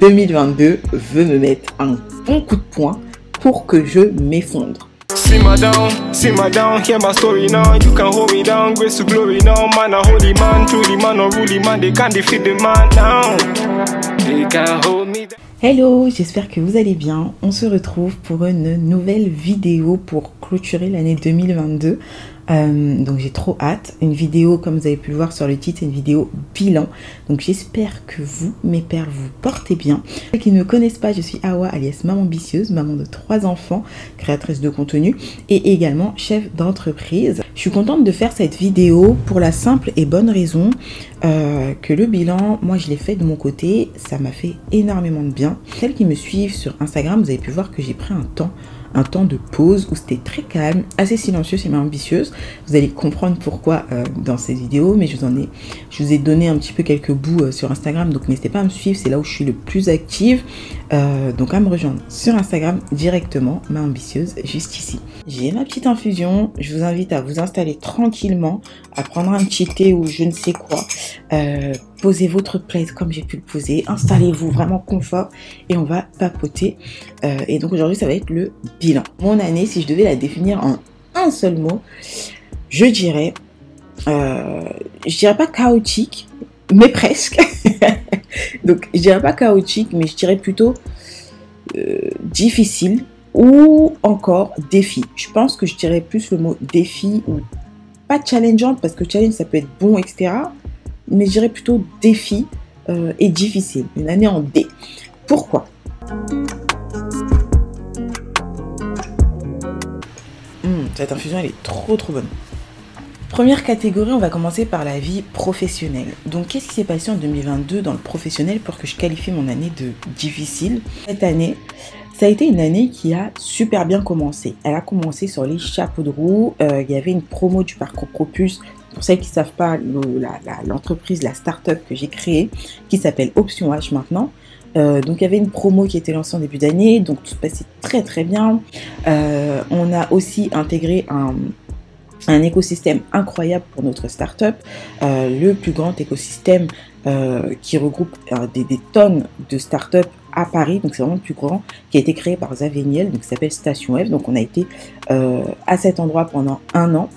2022 veut me mettre un bon coup de poing pour que je m'effondre. Simmer down, hear my story now. You can hold me down, grace to glory now. Man, a holy man, truly man, unruly man. They can't defeat the man now. They can't hold me down. Hello, j'espère que vous allez bien. On se retrouve pour une nouvelle vidéo pour clôturer l'année 2022. Donc j'ai trop hâte. Une vidéo, comme vous avez pu le voir sur le titre, c'est une vidéo bilan. Donc j'espère que vous, mes pères, vous portez bien. Pour ceux qui ne me connaissent pas, je suis Awa alias Maman Ambitieuse, maman de 3 enfants, créatrice de contenu et également chef d'entreprise. Je suis contente de faire cette vidéo pour la simple et bonne raison que le bilan, moi je l'ai fait de mon côté, ça m'a fait énormément de bien. Celles qui me suivent sur Instagram, vous avez pu voir que j'ai pris un temps de pause où c'était très calme, assez silencieux chez Maman Ambitieuse. Vous allez comprendre pourquoi dans ces vidéos, mais je vous ai donné un petit peu quelques bouts sur Instagram, donc n'hésitez pas à me suivre, c'est là où je suis le plus active. Donc à me rejoindre sur Instagram directement, Maman Ambitieuse, juste ici. J'ai ma petite infusion, je vous invite à vous installer tranquillement, à prendre un petit thé ou je ne sais quoi. Posez votre plaid comme j'ai pu le poser, installez-vous vraiment confort et on va papoter. Et donc aujourd'hui ça va être le bilan. Mon année, si je devais la définir en un seul mot, je dirais pas chaotique, mais presque. Donc je dirais pas chaotique, mais je dirais plutôt difficile ou encore défi. Je pense que je dirais plus le mot défi ou pas challengeante, parce que challenge ça peut être bon, etc. Mais je dirais plutôt défi et difficile. Une année en D. Pourquoi ? Cette infusion, elle est trop bonne. Première catégorie, on va commencer par la vie professionnelle. Donc, qu'est-ce qui s'est passé en 2022 dans le professionnel pour que je qualifie mon année de difficile ? Cette année, ça a été une année qui a super bien commencé. Elle a commencé sur les chapeaux de roue. Il y avait une promo du parcours Propulse. Pour celles qui ne savent pas, l'entreprise, la start-up que j'ai créée, qui s'appelle Option H maintenant. Donc il y avait une promo qui était lancée en début d'année, donc tout se passait très bien. On a aussi intégré un écosystème incroyable pour notre start-up, le plus grand écosystème qui regroupe des tonnes de start-up à Paris, donc c'est vraiment le plus grand, qui a été créé par Zaveniel, donc qui s'appelle Station F. Donc on a été à cet endroit pendant 1 an.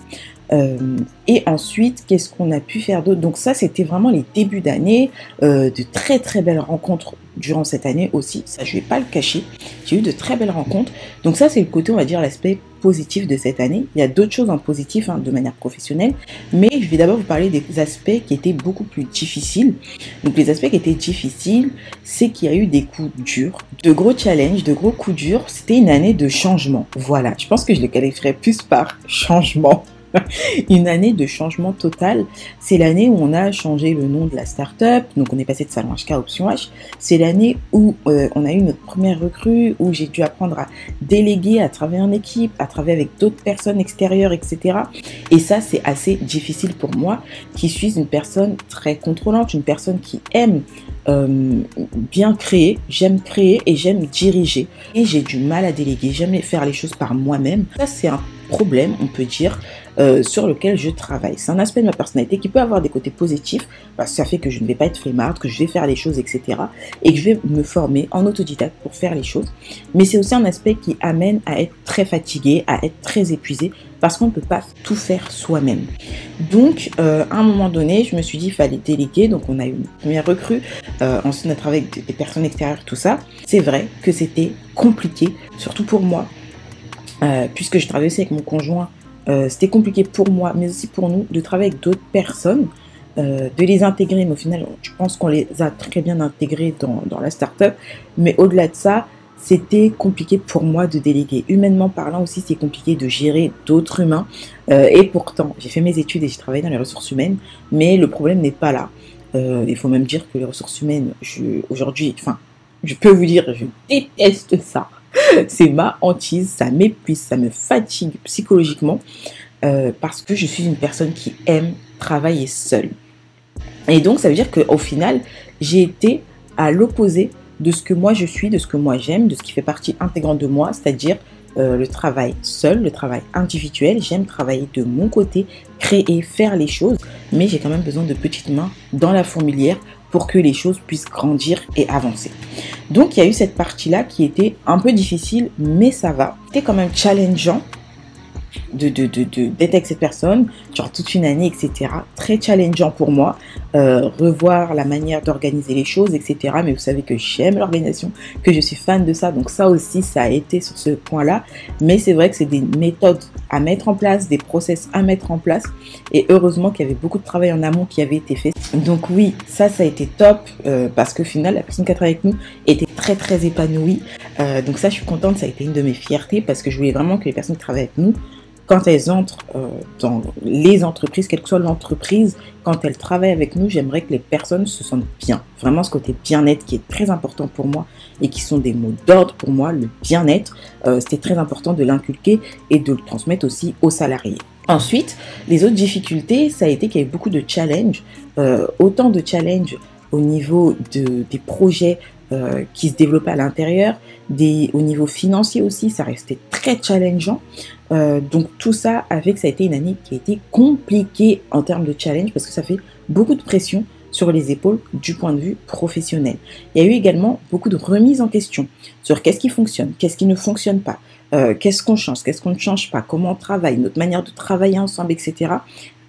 Et ensuite, qu'est-ce qu'on a pu faire d'autre? Donc ça, c'était vraiment les débuts d'année, de très belles rencontres durant cette année aussi, ça je vais pas le cacher, j'ai eu de très belles rencontres. Donc ça c'est le côté, on va dire, l'aspect positif de cette année. Il y a d'autres choses en positif de manière professionnelle, mais je vais d'abord vous parler des aspects qui étaient beaucoup plus difficiles. Donc les aspects qui étaient difficiles, c'est qu'il y a eu des coups durs, de gros challenges, de gros coups durs. C'était une année de changement, voilà, je pense que je le qualifierais plus par changement. Une année de changement total. C'est l'année où on a changé le nom de la start-up, donc on est passé de Salon HK à Option H. C'est l'année où on a eu notre première recrue, où j'ai dû apprendre à déléguer, à travailler en équipe, à travailler avec d'autres personnes extérieures, etc. Et ça, c'est assez difficile pour moi, qui suis une personne très contrôlante, une personne qui aime bien créer, j'aime créer et j'aime diriger. Et j'ai du mal à déléguer, j'aime faire les choses par moi-même. Ça, c'est un problème, on peut dire, sur lequel je travaille. C'est un aspect de ma personnalité qui peut avoir des côtés positifs, parce que ça fait que je ne vais pas être flemmarde, que je vais faire les choses, etc. et que je vais me former en autodidacte pour faire les choses. Mais c'est aussi un aspect qui amène à être très fatigué, à être très épuisé, parce qu'on ne peut pas tout faire soi-même. Donc, à un moment donné, je me suis dit qu'il fallait déléguer. Donc, on a eu une première recrue. Ensuite, on a travaillé avec des personnes extérieures, tout ça. C'est vrai que c'était compliqué, surtout pour moi, puisque je travaillais aussi avec mon conjoint. C'était compliqué pour moi, mais aussi pour nous, de travailler avec d'autres personnes, de les intégrer. Mais au final, je pense qu'on les a très bien intégrés dans la start-up. Mais au-delà de ça, c'était compliqué pour moi de déléguer. Humainement parlant aussi, c'est compliqué de gérer d'autres humains. Et pourtant, j'ai fait mes études et j'ai travaillé dans les ressources humaines, mais le problème n'est pas là. Il faut même dire que les ressources humaines, aujourd'hui, enfin, je peux vous dire, je déteste ça. C'est ma hantise, ça m'épuise, ça me fatigue psychologiquement parce que je suis une personne qui aime travailler seule. Et donc, ça veut dire qu'au final, j'ai été à l'opposé de ce que moi je suis, de ce que moi j'aime, de ce qui fait partie intégrante de moi, c'est-à-dire le travail seul, le travail individuel. J'aime travailler de mon côté, créer, faire les choses, mais j'ai quand même besoin de petites mains dans la fourmilière pour que les choses puissent grandir et avancer. Donc il y a eu cette partie-là qui était un peu difficile, mais ça va. C'était quand même challengeant d'être avec cette personne, genre toute une année, etc. Très challengeant pour moi, revoir la manière d'organiser les choses, etc. Mais vous savez que j'aime l'organisation, que je suis fan de ça, donc ça aussi, ça a été sur ce point-là. Mais c'est vrai que c'est des méthodes à mettre en place, des process à mettre en place, et heureusement qu'il y avait beaucoup de travail en amont qui avait été fait. Donc oui, ça a été top, parce qu'au final, la personne qui a travaillé avec nous était très épanouie. Donc ça, je suis contente, ça a été une de mes fiertés, parce que je voulais vraiment que les personnes qui travaillent avec nous, quand elles entrent dans les entreprises, quelle que soit l'entreprise, quand elles travaillent avec nous, j'aimerais que les personnes se sentent bien. Vraiment ce côté bien-être qui est très important pour moi et qui sont des mots d'ordre pour moi, le bien-être, c'était très important de l'inculquer et de le transmettre aussi aux salariés. Ensuite, les autres difficultés, ça a été qu'il y avait beaucoup de challenges, autant de challenges au niveau des projets qui se développaient à l'intérieur, au niveau financier aussi, ça restait très challengeant. Donc tout ça a fait que ça a été une année qui a été compliquée en termes de challenge parce que ça fait beaucoup de pression sur les épaules du point de vue professionnel. Il y a eu également beaucoup de remises en question sur qu'est-ce qui fonctionne, qu'est-ce qui ne fonctionne pas, qu'est-ce qu'on change, qu'est-ce qu'on ne change pas, comment on travaille, notre manière de travailler ensemble, etc.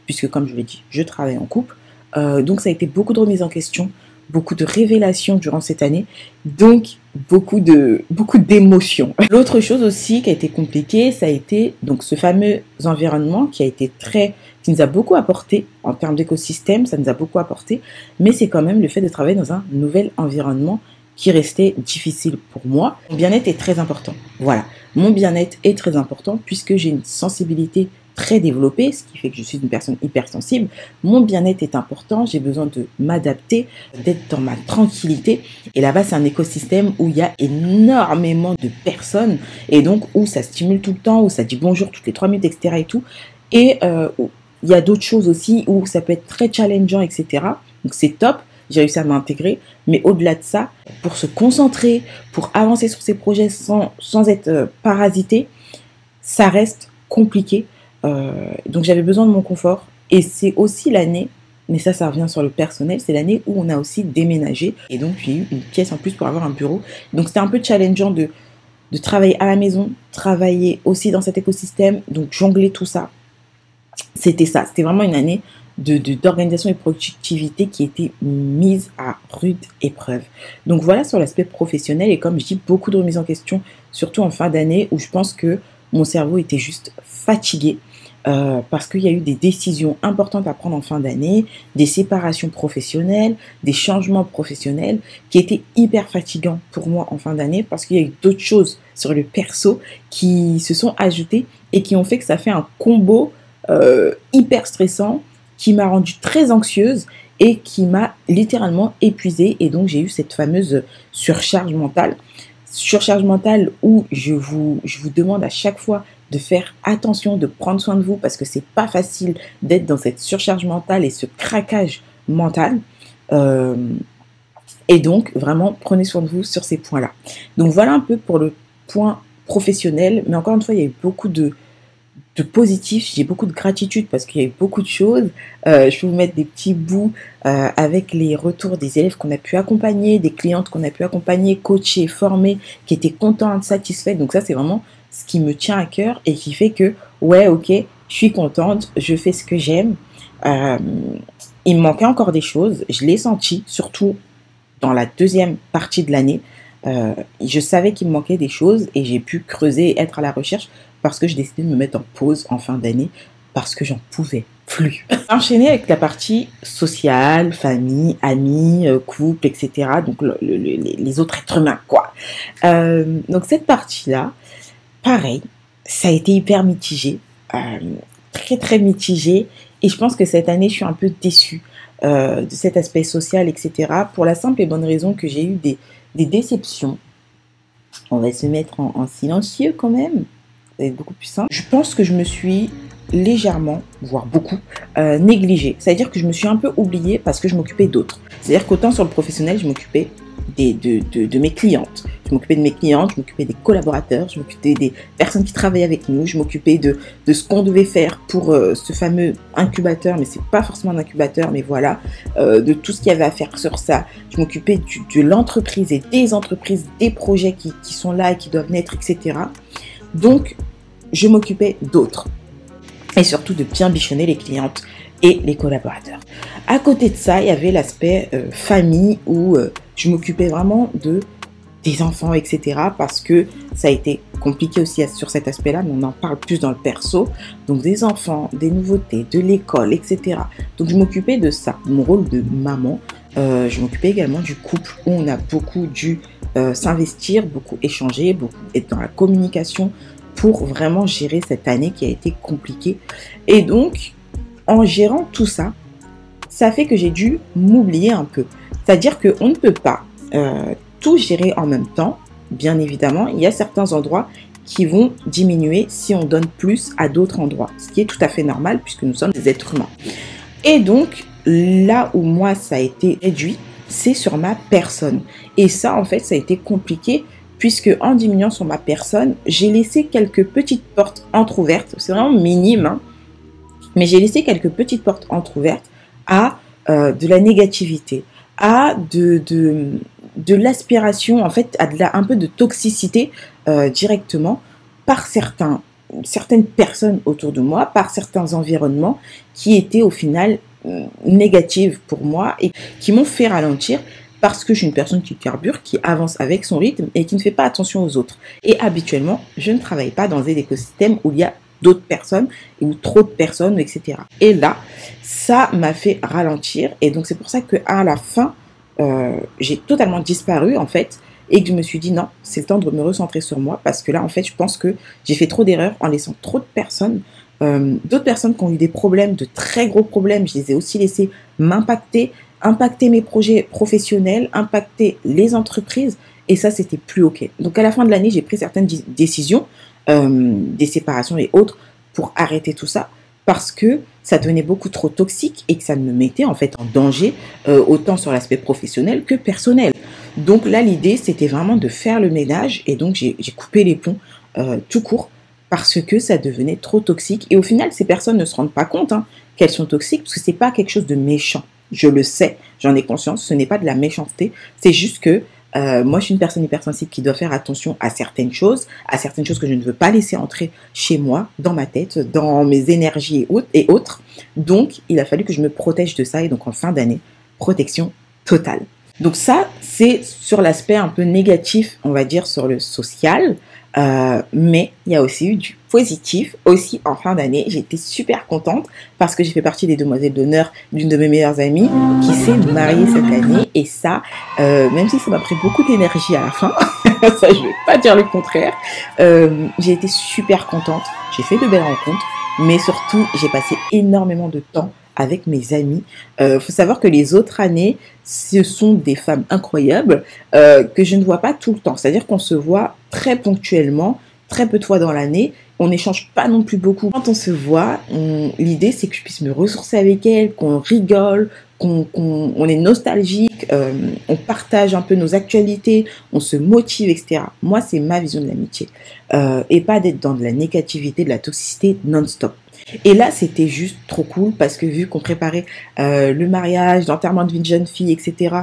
Puisque comme je l'ai dit, je travaille en couple. Donc ça a été beaucoup de remises en question, beaucoup de révélations durant cette année, donc beaucoup d'émotions. L'autre chose aussi qui a été compliquée, ça a été donc ce fameux environnement qui nous a beaucoup apporté en termes d'écosystème, ça nous a beaucoup apporté, mais c'est quand même le fait de travailler dans un nouvel environnement qui restait difficile pour moi. Mon bien-être est très important. Voilà, mon bien-être est très important puisque j'ai une sensibilité très développée, ce qui fait que je suis une personne hypersensible. Mon bien-être est important, j'ai besoin de m'adapter, d'être dans ma tranquillité. Et là-bas, c'est un écosystème où il y a énormément de personnes et donc où ça stimule tout le temps, où ça dit bonjour toutes les 3 minutes, etc. et tout. Et il y a d'autres choses aussi où ça peut être très challengeant, etc. Donc c'est top, j'ai réussi à m'intégrer. Mais au-delà de ça, pour se concentrer, pour avancer sur ces projets sans être parasité, ça reste compliqué. Donc j'avais besoin de mon confort et c'est aussi l'année, mais ça revient sur le personnel, c'est l'année où on a aussi déménagé et donc j'ai eu une pièce en plus pour avoir un bureau. Donc c'était un peu challengeant de travailler à la maison, travailler aussi dans cet écosystème, donc jongler tout ça. C'était vraiment une année d'organisation et de productivité qui était mise à rude épreuve. Donc voilà sur l'aspect professionnel et comme je dis, beaucoup de remises en question, surtout en fin d'année où je pense que mon cerveau était juste fatigué. Parce qu'il y a eu des décisions importantes à prendre en fin d'année, des séparations professionnelles, des changements professionnels qui étaient hyper fatigants pour moi en fin d'année parce qu'il y a eu d'autres choses sur le perso qui se sont ajoutées et qui ont fait que ça fait un combo hyper stressant qui m'a rendue très anxieuse et qui m'a littéralement épuisée et donc j'ai eu cette fameuse surcharge mentale où je vous demande à chaque fois de faire attention, de prendre soin de vous parce que c'est pas facile d'être dans cette surcharge mentale et ce craquage mental. Et donc, vraiment, prenez soin de vous sur ces points-là. Donc, voilà un peu pour le point professionnel. Mais encore une fois, il y a eu beaucoup de positif, j'ai beaucoup de gratitude parce qu'il y a eu beaucoup de choses. Je peux vous mettre des petits bouts avec les retours des élèves qu'on a pu accompagner, des clientes qu'on a pu accompagner, coacher, former, qui étaient contentes, satisfaites. Donc ça, c'est vraiment ce qui me tient à cœur et qui fait que, ouais, ok, je suis contente, je fais ce que j'aime. Il me manquait encore des choses, je l'ai senti, surtout dans la deuxième partie de l'année. Je savais qu'il me manquait des choses et j'ai pu creuser et être à la recherche parce que j'ai décidé de me mettre en pause en fin d'année parce que j'en pouvais plus. Enchaîner avec la partie sociale, famille, amis, couple, etc. Donc les autres êtres humains, quoi. Donc cette partie-là, pareil, ça a été hyper mitigé, très mitigé. Et je pense que cette année, je suis un peu déçue de cet aspect social, etc. Pour la simple et bonne raison que j'ai eu des déceptions. On va se mettre en silencieux quand même. Ça va être beaucoup plus simple. Je pense que je me suis légèrement, voire beaucoup, négligée. C'est-à-dire que je me suis un peu oubliée parce que je m'occupais d'autres. C'est-à-dire qu'autant sur le professionnel, je m'occupais de mes clientes. Je m'occupais de mes clientes, je m'occupais des collaborateurs, je m'occupais des personnes qui travaillaient avec nous, je m'occupais de ce qu'on devait faire pour ce fameux incubateur, mais c'est pas forcément un incubateur, mais voilà, de tout ce qu'il y avait à faire sur ça. Je m'occupais de l'entreprise et des entreprises, des projets qui sont là et qui doivent naître, etc. Donc, je m'occupais d'autres. Et surtout de bien bichonner les clientes et les collaborateurs. À côté de ça, il y avait l'aspect famille où je m'occupais vraiment des enfants, etc. Parce que ça a été compliqué aussi sur cet aspect-là, mais on en parle plus dans le perso. Donc des enfants, des nouveautés, de l'école, etc. Donc je m'occupais de ça, mon rôle de maman. Je m'occupais également du couple où on a beaucoup dû s'investir, beaucoup échanger, beaucoup être dans la communication pour vraiment gérer cette année qui a été compliquée. Et donc, en gérant tout ça, ça fait que j'ai dû m'oublier un peu. C'est-à-dire qu'on ne peut pas tout gérer en même temps. Bien évidemment, il y a certains endroits qui vont diminuer si on donne plus à d'autres endroits. Ce qui est tout à fait normal puisque nous sommes des êtres humains. Et donc, là où moi, ça a été réduit, c'est sur ma personne. Et ça, en fait, ça a été compliqué puisque en diminuant sur ma personne, j'ai laissé quelques petites portes entrouvertes. C'est vraiment minime, hein, mais j'ai laissé quelques petites portes entrouvertes à de la négativité, à de l'aspiration, en fait, à un peu de toxicité directement par certaines personnes autour de moi, par certains environnements qui étaient au final négatives pour moi et qui m'ont fait ralentir. Parce que je suis une personne qui carbure, qui avance avec son rythme et qui ne fait pas attention aux autres. Et habituellement, je ne travaille pas dans un écosystème où il y a d'autres personnes ou trop de personnes, etc. Et là, ça m'a fait ralentir. Et donc, c'est pour ça qu'à la fin, j'ai totalement disparu, en fait, et que je me suis dit, non, c'est le temps de me recentrer sur moi. Parce que là, en fait, je pense que j'ai fait trop d'erreurs en laissant trop de personnes. D'autres personnes qui ont eu des problèmes, de très gros problèmes, je les ai aussi laissés m'impacter, impacter mes projets professionnels, impacter les entreprises, et ça, c'était plus OK. Donc, à la fin de l'année, j'ai pris certaines décisions, des séparations et autres, pour arrêter tout ça, parce que ça devenait beaucoup trop toxique et que ça me mettait en fait en danger, autant sur l'aspect professionnel que personnel. Donc là, l'idée, c'était vraiment de faire le ménage, et donc j'ai coupé les ponts tout court, parce que ça devenait trop toxique. Et au final, ces personnes ne se rendent pas compte qu'elles sont toxiques, parce que c'est pas quelque chose de méchant. Je le sais, j'en ai conscience, ce n'est pas de la méchanceté, c'est juste que moi je suis une personne hypersensible qui doit faire attention à certaines choses que je ne veux pas laisser entrer chez moi, dans ma tête, dans mes énergies et autres. Donc il a fallu que je me protège de ça, et donc en fin d'année, protection totale. Donc ça, c'est sur l'aspect un peu négatif, on va dire, sur le social. Mais il y a aussi eu du positif aussi en fin d'année. J'étais super contente parce que j'ai fait partie des demoiselles d'honneur d'une de mes meilleures amies qui s'est mariée cette année, et ça, même si ça m'a pris beaucoup d'énergie à la fin, ça je vais pas dire le contraire, j'ai été super contente, j'ai fait de belles rencontres, mais surtout j'ai passé énormément de temps avec mes amis. Faut savoir que les autres années, ce sont des femmes incroyables que je ne vois pas tout le temps. C'est-à-dire qu'on se voit très ponctuellement, très peu de fois dans l'année. On n'échange pas non plus beaucoup. Quand on se voit, l'idée c'est que je puisse me ressourcer avec elles, qu'on rigole, qu'on est nostalgique, on partage un peu nos actualités, on se motive, etc. Moi, c'est ma vision de l'amitié. Et pas d'être dans de la négativité, de la toxicité non-stop. Et là, c'était juste trop cool parce que vu qu'on préparait le mariage, l'enterrement d'une jeune fille, etc.,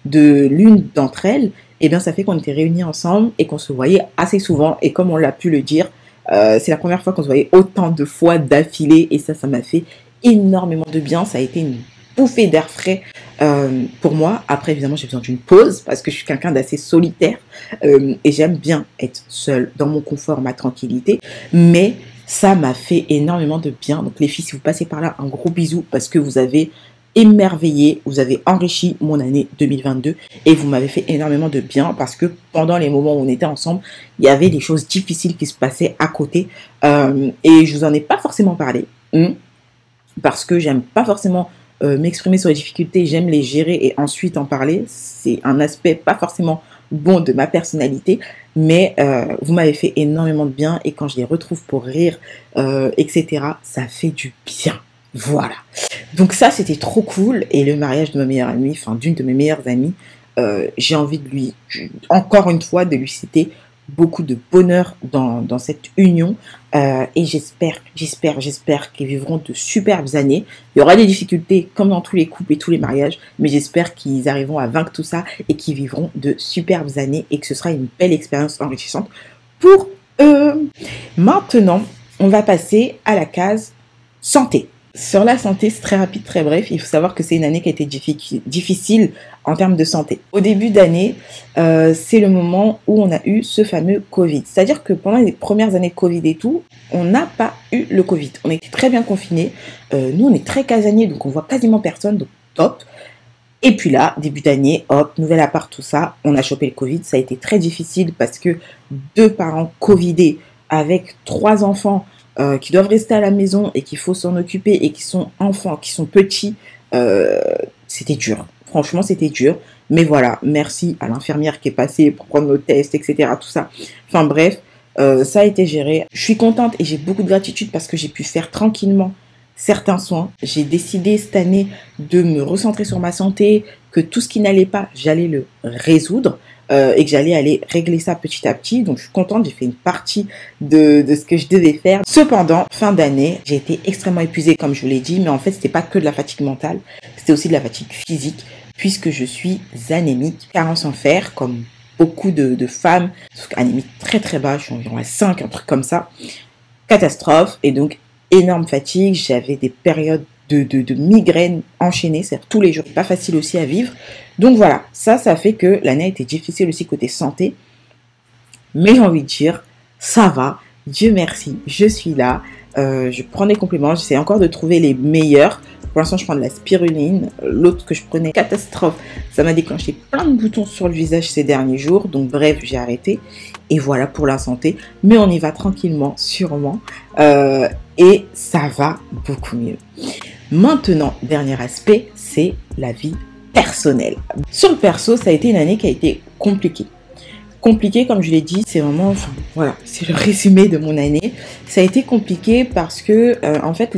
de l'une d'entre elles, eh bien, ça fait qu'on était réunis ensemble et qu'on se voyait assez souvent. Et comme on l'a pu le dire, c'est la première fois qu'on se voyait autant de fois d'affilée, et ça m'a fait énormément de bien. Ça a été une bouffée d'air frais pour moi. Après, évidemment, j'ai besoin d'une pause parce que je suis quelqu'un d'assez solitaire et j'aime bien être seule dans mon confort, ma tranquillité. Mais ça m'a fait énormément de bien. Donc les filles, si vous passez par là, un gros bisou parce que vous avez émerveillé, vous avez enrichi mon année 2022 et vous m'avez fait énormément de bien parce que pendant les moments où on était ensemble, il y avait des choses difficiles qui se passaient à côté et je vous en ai pas forcément parlé parce que j'aime pas forcément m'exprimer sur les difficultés, j'aime les gérer et ensuite en parler. C'est un aspect pas forcément bon de ma personnalité, mais vous m'avez fait énormément de bien et quand je les retrouve pour rire, etc., ça fait du bien. Voilà. Donc ça, c'était trop cool. Et le mariage de ma meilleure amie, enfin d'une de mes meilleures amies, j'ai envie de lui, encore une fois, de lui citer beaucoup de bonheur dans cette union, et j'espère qu'ils vivront de superbes années. Il y aura des difficultés comme dans tous les couples et tous les mariages, mais j'espère qu'ils arriveront à vaincre tout ça et qu'ils vivront de superbes années et que ce sera une belle expérience enrichissante pour eux. Maintenant, on va passer à la case santé. Sur la santé, c'est très rapide, très bref. Il faut savoir que c'est une année qui a été difficile en termes de santé. Au début d'année, c'est le moment où on a eu ce fameux Covid. C'est-à-dire que pendant les premières années de Covid et tout, on n'a pas eu le Covid. On était très bien confinés. Nous, on est très casaniers, donc on voit quasiment personne, donc top. Et puis là, début d'année, hop, nouvel appart, tout ça, on a chopé le Covid. Ça a été très difficile parce que 2 parents Covidés avec 3 enfants, qui doivent rester à la maison et qu'il faut s'en occuper et qui sont enfants, qui sont petits, c'était dur. Franchement, c'était dur. Mais voilà, merci à l'infirmière qui est passée pour prendre nos tests, etc. Tout ça. Enfin bref, ça a été géré. Je suis contente et j'ai beaucoup de gratitude parce que j'ai pu faire tranquillement certains soins. J'ai décidé cette année de me recentrer sur ma santé, que tout ce qui n'allait pas, j'allais le résoudre. Et que j'allais aller régler ça petit à petit. Donc je suis contente, j'ai fait une partie de ce que je devais faire. Cependant, fin d'année, j'ai été extrêmement épuisée comme je vous l'ai dit, mais en fait c'était pas que de la fatigue mentale, c'était aussi de la fatigue physique, puisque je suis anémique, carence en fer, comme beaucoup de femmes, anémique très très bas, je suis environ à 5, un truc comme ça, catastrophe, et donc énorme fatigue, j'avais des périodes de migraines enchaînées, c'est-à-dire tous les jours, pas facile aussi à vivre. Donc voilà, ça fait que l'année a été difficile aussi côté santé. Mais j'ai envie de dire, ça va, Dieu merci, je suis là, je prends des compléments, j'essaie encore de trouver les meilleurs. Pour l'instant, je prends de la spiruline, l'autre que je prenais, catastrophe, ça m'a déclenché plein de boutons sur le visage ces derniers jours, donc bref, j'ai arrêté. Et voilà pour la santé, mais on y va tranquillement, sûrement, et ça va beaucoup mieux. Maintenant, dernier aspect, c'est la vie personnelle. Sur le perso, ça a été une année qui a été compliquée. Compliquée, comme je l'ai dit, c'est vraiment, enfin, voilà, c'est le résumé de mon année. Ça a été compliqué parce que, en fait,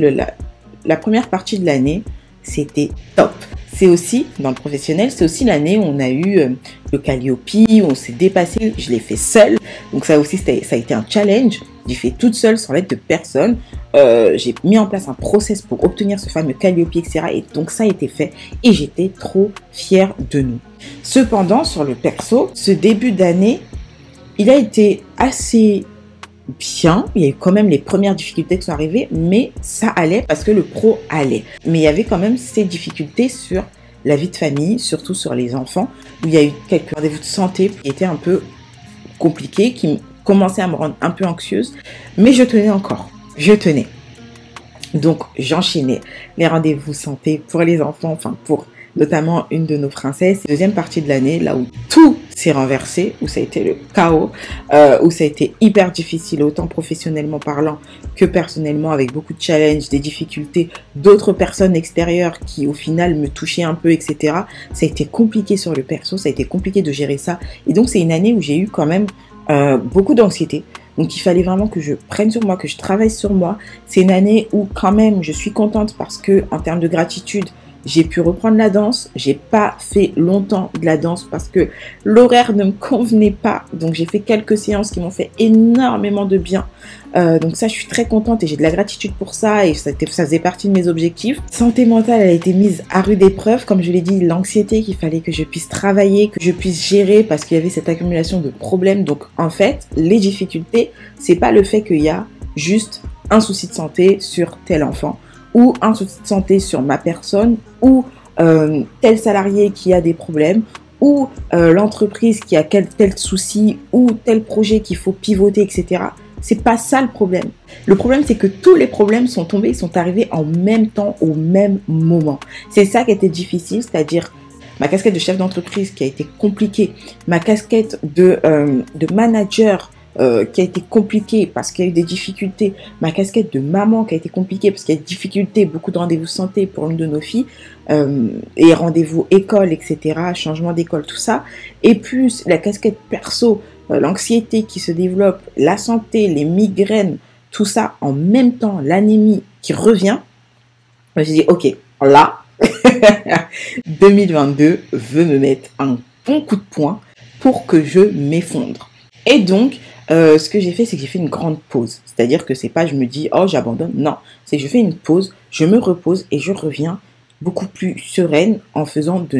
la première partie de l'année, c'était top. C'est aussi, dans le professionnel, c'est aussi l'année où on a eu le Calliope, où on s'est dépassé, je l'ai fait seule. Donc ça aussi, ça a été un challenge. J'ai fait toute seule, sans l'aide de personne. J'ai mis en place un process pour obtenir ce fameux Calliope, etc. Et donc ça a été fait. Et j'étais trop fière de nous. Cependant, sur le perso, ce début d'année, il a été assez bien. Il y a eu quand même les premières difficultés qui sont arrivées, mais ça allait parce que le pro allait. Mais il y avait quand même ces difficultés sur la vie de famille, surtout sur les enfants, où il y a eu quelques rendez-vous de santé qui étaient un peu compliqués, qui commençaient à me rendre un peu anxieuse, mais je tenais encore. Je tenais. Donc, j'enchaînais les rendez-vous santé pour les enfants, enfin pour notamment une de nos princesses. Deuxième partie de l'année, là où tout s'est renversé, où ça a été le chaos, où ça a été hyper difficile, autant professionnellement parlant que personnellement, avec beaucoup de challenges, des difficultés, d'autres personnes extérieures qui au final me touchaient un peu, etc. Ça a été compliqué sur le perso, ça a été compliqué de gérer ça. Et donc, c'est une année où j'ai eu quand même beaucoup d'anxiété. Donc, il fallait vraiment que je prenne sur moi, que je travaille sur moi. C'est une année où quand même, je suis contente parce que en termes de gratitude, j'ai pu reprendre la danse. J'ai pas fait longtemps de la danse parce que l'horaire ne me convenait pas. Donc, j'ai fait quelques séances qui m'ont fait énormément de bien. Donc ça, je suis très contente et j'ai de la gratitude pour ça et ça faisait partie de mes objectifs. Santé mentale, elle a été mise à rude épreuve. Comme je l'ai dit, l'anxiété qu'il fallait que je puisse travailler, que je puisse gérer parce qu'il y avait cette accumulation de problèmes. Donc, en fait, les difficultés, c'est pas le fait qu'il y a juste un souci de santé sur tel enfant ou un souci de santé sur ma personne ou tel salarié qui a des problèmes ou l'entreprise qui a tel souci ou tel projet qu'il faut pivoter, etc. C'est pas ça le problème. Le problème, c'est que tous les problèmes sont tombés, ils sont arrivés en même temps, au même moment. C'est ça qui était difficile, c'est-à-dire ma casquette de chef d'entreprise qui a été compliquée, ma casquette de manager qui a été compliquée parce qu'il y a eu des difficultés, ma casquette de maman qui a été compliquée parce qu'il y a des difficultés, beaucoup de rendez-vous santé pour une de nos filles, et rendez-vous école, etc., changement d'école, tout ça, et plus la casquette perso, l'anxiété qui se développe, la santé, les migraines, tout ça en même temps, l'anémie qui revient. Je me suis dit, ok, là, 2022 veut me mettre un bon coup de poing pour que je m'effondre. Et donc, ce que j'ai fait, c'est que j'ai fait une grande pause. C'est-à-dire que c'est pas je me dis, oh, j'abandonne. Non, c'est que je fais une pause, je me repose et je reviens beaucoup plus sereine en faisant de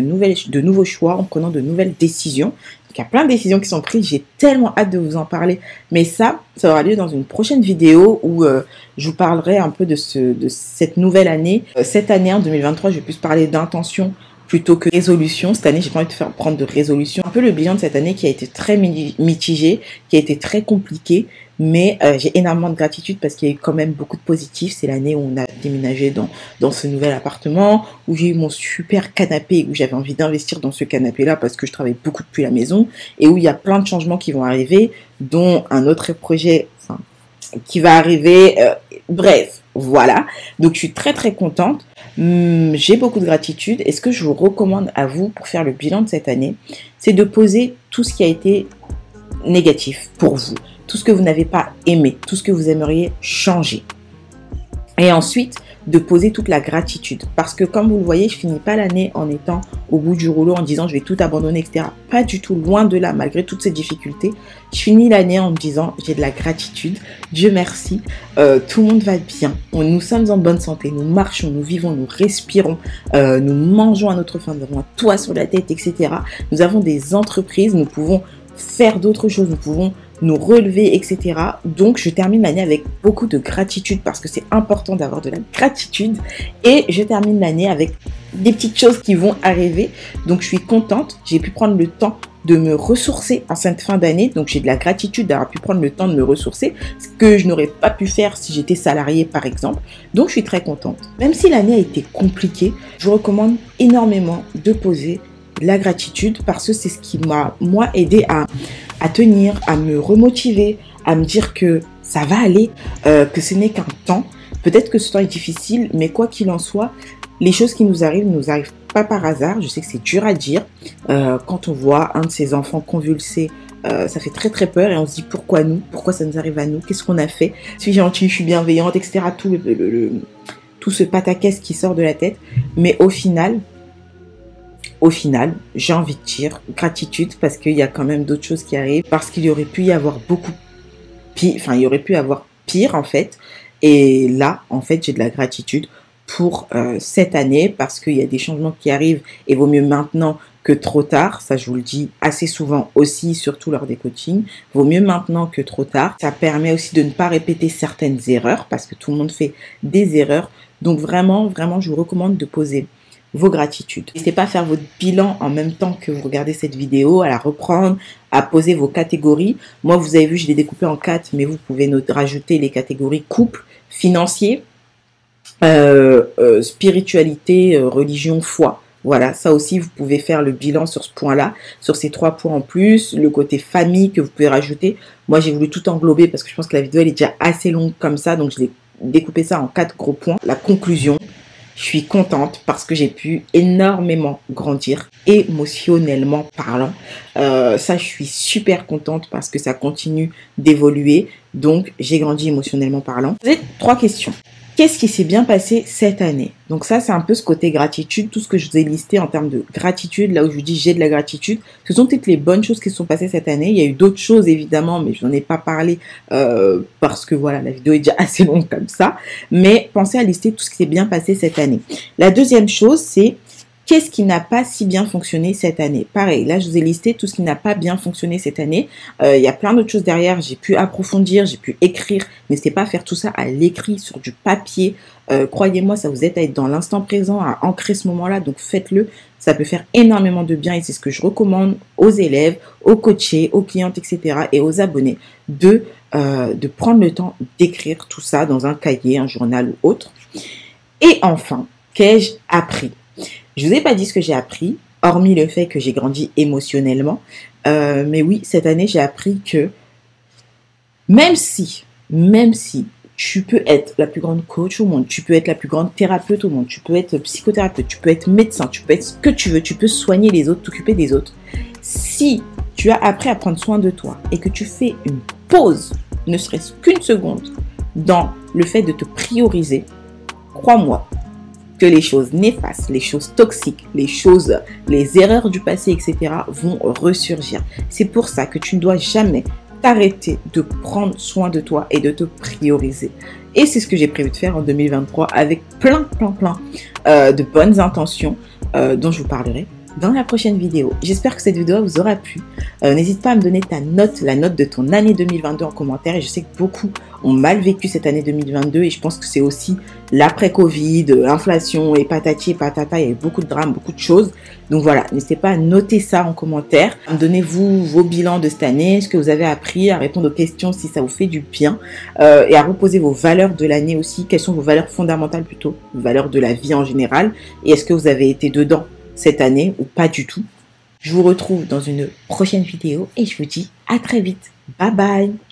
nouveaux choix, en prenant de nouvelles décisions. Donc, il y a plein de décisions qui sont prises. J'ai tellement hâte de vous en parler. Mais ça aura lieu dans une prochaine vidéo où je vous parlerai un peu de cette nouvelle année. Cette année, en 2023, je vais plus parler d'intention plutôt que résolution. Cette année, j'ai pas envie de faire prendre de résolution. Un peu le bilan de cette année qui a été très mitigé, qui a été très compliqué, mais j'ai énormément de gratitude parce qu'il y a eu quand même beaucoup de positifs. C'est l'année où on a déménagé dans ce nouvel appartement, où j'ai eu mon super canapé, où j'avais envie d'investir dans ce canapé-là parce que je travaille beaucoup depuis la maison, et où il y a plein de changements qui vont arriver, dont un autre projet qui va arriver. Bref, voilà. Donc, je suis très, très contente. J'ai beaucoup de gratitude. Et ce que je vous recommande à vous pour faire le bilan de cette année, c'est de poser tout ce qui a été négatif pour vous, tout ce que vous n'avez pas aimé, tout ce que vous aimeriez changer. Et ensuite, de poser toute la gratitude. Parce que comme vous le voyez, je finis pas l'année en étant au bout du rouleau, en disant je vais tout abandonner, etc. Pas du tout, loin de là, malgré toutes ces difficultés. Je finis l'année en me disant j'ai de la gratitude, Dieu merci, tout le monde va bien, nous sommes en bonne santé, nous marchons, nous vivons, nous respirons, nous mangeons à notre faim, nous avons un toit sur la tête, etc. Nous avons des entreprises, nous pouvons faire d'autres choses, nous pouvons nous relever, etc. Donc, je termine l'année avec beaucoup de gratitude parce que c'est important d'avoir de la gratitude. Et je termine l'année avec des petites choses qui vont arriver. Donc, je suis contente. J'ai pu prendre le temps de me ressourcer en cette fin d'année. Donc, j'ai de la gratitude d'avoir pu prendre le temps de me ressourcer, ce que je n'aurais pas pi faire si j'étais salariée, par exemple. Donc, je suis très contente. Même si l'année a été compliquée, je vous recommande énormément de poser la gratitude parce que c'est ce qui m'a, moi, aidé à tenir, à me remotiver, à me dire que ça va aller, que ce n'est qu'un temps. Peut-être que ce temps est difficile, mais quoi qu'il en soit, les choses qui nous arrivent pas par hasard. Je sais que c'est dur à dire. Quand on voit un de ses enfants convulsé, ça fait très très peur et on se dit pourquoi nous, pourquoi ça nous arrive à nous, qu'est-ce qu'on a fait, je suis gentille, je suis bienveillante, etc. Tout ce pataquès qui sort de la tête. Mais au final, j'ai envie de dire gratitude parce qu'il y a quand même d'autres choses qui arrivent, parce qu'il y aurait pu y avoir beaucoup pire, enfin il y aurait pu y avoir pire en fait. Et là, en fait, j'ai de la gratitude pour cette année parce qu'il y a des changements qui arrivent et vaut mieux maintenant que trop tard. Ça, je vous le dis assez souvent aussi, surtout lors des coachings. Vaut mieux maintenant que trop tard. Ça permet aussi de ne pas répéter certaines erreurs parce que tout le monde fait des erreurs. Donc vraiment, vraiment, je vous recommande de poser vos gratitudes. N'hésitez pas à faire votre bilan en même temps que vous regardez cette vidéo, à la reprendre, à poser vos catégories. Moi, vous avez vu, je l'ai découpé en 4, mais vous pouvez rajouter les catégories couple, financier, spiritualité, religion, foi. Voilà, ça aussi, vous pouvez faire le bilan sur ce point-là, sur ces 3 points en plus, le côté famille que vous pouvez rajouter. Moi, j'ai voulu tout englober parce que je pense que la vidéo, elle est déjà assez longue comme ça, donc je l'ai découpé ça en 4 gros points. La conclusion. Je suis contente parce que j'ai pu énormément grandir émotionnellement parlant. Ça, je suis super contente parce que ça continue d'évoluer. Donc, j'ai grandi émotionnellement parlant. Vous avez 3 questions. Qu'est-ce qui s'est bien passé cette année? Donc ça, c'est un peu ce côté gratitude, tout ce que je vous ai listé en termes de gratitude, là où je vous dis j'ai de la gratitude. Ce sont toutes les bonnes choses qui se sont passées cette année. Il y a eu d'autres choses évidemment, mais je n'en ai pas parlé parce que voilà, la vidéo est déjà assez longue comme ça. Mais pensez à lister tout ce qui s'est bien passé cette année. La deuxième chose, c'est qu'est-ce qui n'a pas si bien fonctionné cette année? Pareil, là, je vous ai listé tout ce qui n'a pas bien fonctionné cette année. Il y a plein d'autres choses derrière. J'ai pu approfondir, j'ai pu écrire. N'hésitez pas à faire tout ça à l'écrit, sur du papier. Croyez-moi, ça vous aide à être dans l'instant présent, à ancrer ce moment-là. Donc, faites-le. Ça peut faire énormément de bien et c'est ce que je recommande aux élèves, aux coachés, aux clientes, etc. et aux abonnés de prendre le temps d'écrire tout ça dans un cahier, un journal ou autre. Et enfin, qu'ai-je appris? Je ne vous ai pas dit ce que j'ai appris, hormis le fait que j'ai grandi émotionnellement. Mais oui, cette année, j'ai appris que même si tu peux être la plus grande coach au monde, tu peux être la plus grande thérapeute au monde, tu peux être psychothérapeute, tu peux être médecin, tu peux être ce que tu veux, tu peux soigner les autres, t'occuper des autres. Si tu as appris à prendre soin de toi et que tu fais une pause, ne serait-ce qu'une seconde, dans le fait de te prioriser, crois-moi, que les choses néfastes, les choses toxiques, les erreurs du passé, etc. vont ressurgir. C'est pour ça que tu ne dois jamais t'arrêter de prendre soin de toi et de te prioriser. Et c'est ce que j'ai prévu de faire en 2023 avec plein de bonnes intentions dont je vous parlerai dans la prochaine vidéo. J'espère que cette vidéo vous aura plu. N'hésite pas à me donner ta note, la note de ton année 2022 en commentaire. Et je sais que beaucoup ont mal vécu cette année 2022 et je pense que c'est aussi l'après-Covid, l'inflation et patati et patata. Il y a eu beaucoup de drames, beaucoup de choses. Donc voilà, n'hésitez pas à noter ça en commentaire. Donnez-vous vos bilans de cette année, ce que vous avez appris, à répondre aux questions si ça vous fait du bien et à reposer vos valeurs de l'année aussi. Quelles sont vos valeurs fondamentales plutôt, vos valeurs de la vie en général et est-ce que vous avez été dedans cette année ou pas du tout. Je vous retrouve dans une prochaine vidéo et je vous dis à très vite. Bye bye.